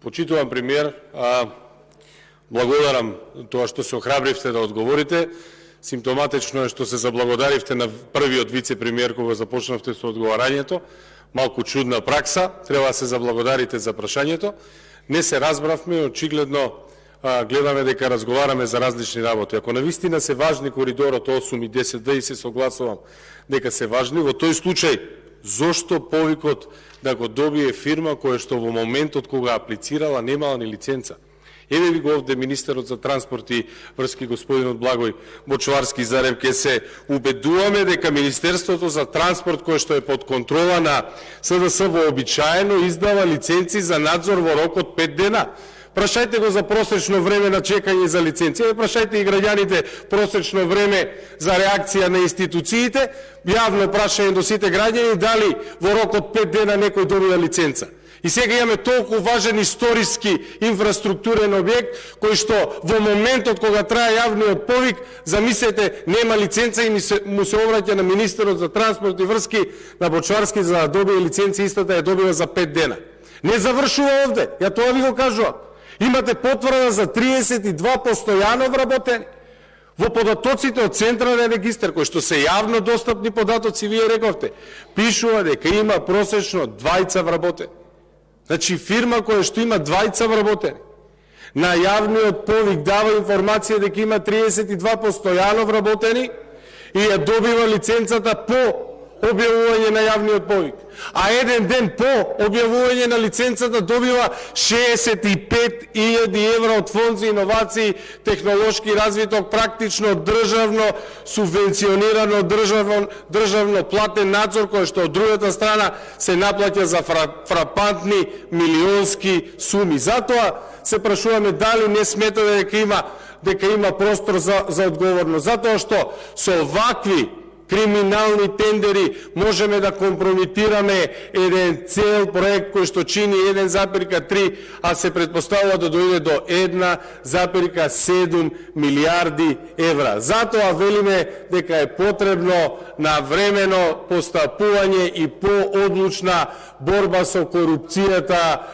Почитувам премиер, благодарам тоа што се охрабривте да одговорите. Симптоматично е што се заблагодаривте на првиот вице-премиер кога започнавте со одговарањето. Малку чудна пракса, треба да се заблагодарите за прашањето. Не се разбравме, очигледно гледаме дека разговараме за различни работи. Ако навистина се важни коридорот 8 и 10 и се согласувам дека се важни, во тој случај зошто повикот да го добие фирма која што во моментот кога аплицирала немала ни лиценца? Еве ви го овде министерот за транспорт и врски господинот Благој Бочварски зарем ке се убедуваме дека Министерството за транспорт кој што е под контрола на СДС вообичаено издава лиценци за надзор во рок од 5 дена. Прашајте го за просечно време на чекање за лиценција, прашајте и граѓаните просечно време за реакција на институциите, јавно прашање до сите граѓани дали во рок од 5 дена некој добива лиценца. И сега имаме толку важен историски инфраструктурен објект, кој што во моментот кога трае јавниот повик, замислете, нема лиценца и му се обраќа на министерот за транспорт и врски на Бочварски за да добие лиценција, истата ја добива за 5 дена. Не завршува овде, ја тоа ви го кажувам. Имате потврда за 32 постојано вработени. Во податоците од Централен регистар, кои што се јавно достапни податоци, вие рековте, пишува дека има просечно 20 вработени. Значи фирма која што има 20 вработени, на јавниот повик дава информација дека има 32 постојано вработени и ја добива лиценцата по објавување на јавниот повик. А еден ден по објавување на лиценцата добива 65.000 евра од Фонд за иновации, технолошки развиток, практично државно субвенционирано, државно платен надзор, кој што од другата страна се наплаќа за фрапантни милионски суми. Затоа се прашуваме дали не сметате дека има простор за одговорност. Затоа што со вакви криминални тендери можеме да компрометираме еден цел проект кој што чини 1,3, а се предпоставува да дојде до 1,7 милиарди евра. Затоа велиме дека е потребно навремено постапување и поодлучна борба со корупцијата,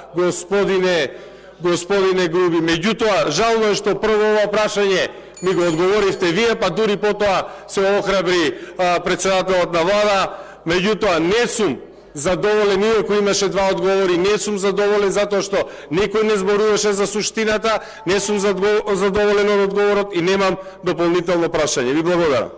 господине Груби. Меѓутоа, жално е што прво ова прашање ми го одговоривте вие, па дури потоа се охрабри председателот на влада. Меѓутоа, не сум задоволен, иако имаше два одговори, не сум задоволен затоа што некој не зборуваше за суштината, не сум задоволен од одговорот и немам дополнително прашање. Ви благодарам.